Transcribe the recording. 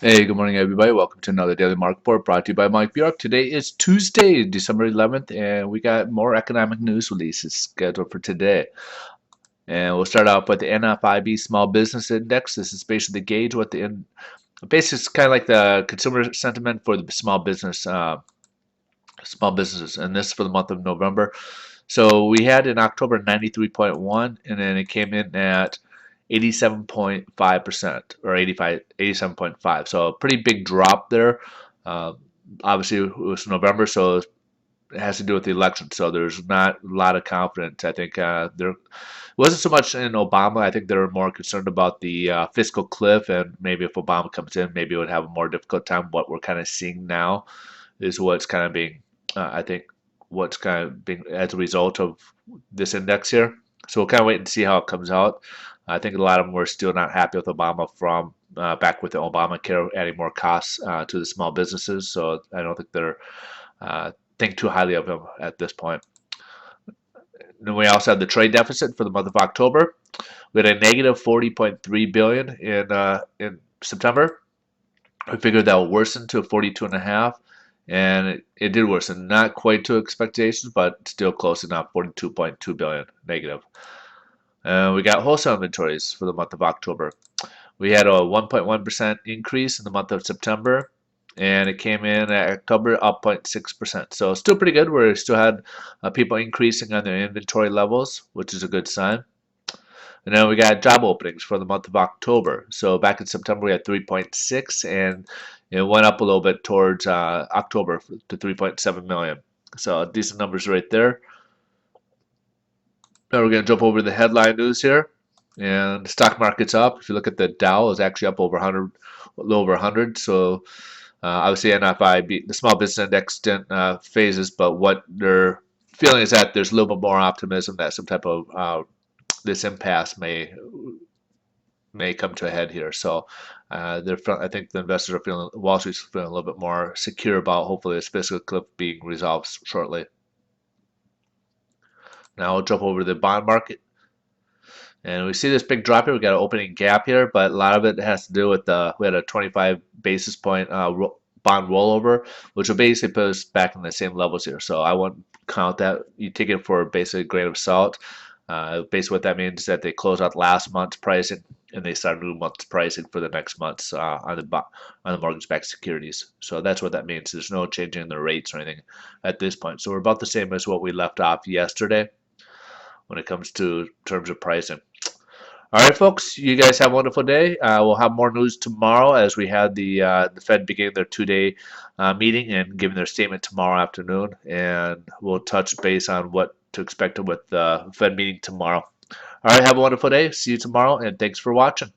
Hey, good morning, everybody. Welcome to another Daily Market Report brought to you by Mike Bjork. Today is Tuesday, December 11th, and we got more economic news releases scheduled for today. And we'll start off with the NFIB Small Business Index. This is basically the gauge what basically it's kind of like the consumer sentiment for the small businesses, and this is for the month of November. So we had in October 93.1, and then it came in at 87.5% or 87.5. So a pretty big drop there. Uh, Obviously, it was November, so it has to do with the election. So there's not a lot of confidence. I think there wasn't so much in Obama. I think they were more concerned about the fiscal cliff, and maybe if Obama comes in, maybe it would have a more difficult time. What we're kind of seeing now is what's kind of being, I think, what's kind of being as a result of this index here. So we'll kind of wait and see how it comes out. I think a lot of them were still not happy with Obama from back with the Obamacare, adding more costs to the small businesses. So I don't think they're think too highly of him at this point. Then we also had the trade deficit for the month of October. We had a negative 40.3 billion in September. We figured that would worsen to 42 and a half, and it did worsen. Not quite to expectations, but still close enough. 42.2 billion negative. We got wholesale inventories for the month of October. We had a 1.1% increase in the month of September, and it came in at October up 0.6%. So still pretty good. We still had people increasing on their inventory levels, which is a good sign. And then we got job openings for the month of October. So back in September we had 3.6, and it went up a little bit towards October to 3.7 million. So decent numbers right there. Now we're going to jump over to the headline news here. And the stock market's up. If you look at the Dow, it's actually up over 100, a little over 100. So obviously NFI, the small business index didn't phases, but what they're feeling is that there's a little bit more optimism that some type of this impasse may come to a head here. So I think the investors are feeling, Wall Street's feeling a little bit more secure about hopefully this fiscal cliff being resolved shortly. Now we'll jump over to the bond market. And we see this big drop here. We got an opening gap here, but a lot of it has to do with we had a 25 basis point bond rollover, which will basically put us back in the same levels here. So I wouldn't count that. You take it for basically a grain of salt. Basically, what that means is that they close out last month's pricing and they start new month's pricing for the next month's on the mortgage-backed securities. So that's what that means. There's no changing in the rates or anything at this point. So we're about the same as what we left off yesterday when it comes to terms of pricing. All right, folks, you guys have a wonderful day. We'll have more news tomorrow as we had the Fed begin their two-day meeting and giving their statement tomorrow afternoon, and we'll touch base on what to expect with the Fed meeting tomorrow. All right, have a wonderful day. See you tomorrow, and thanks for watching.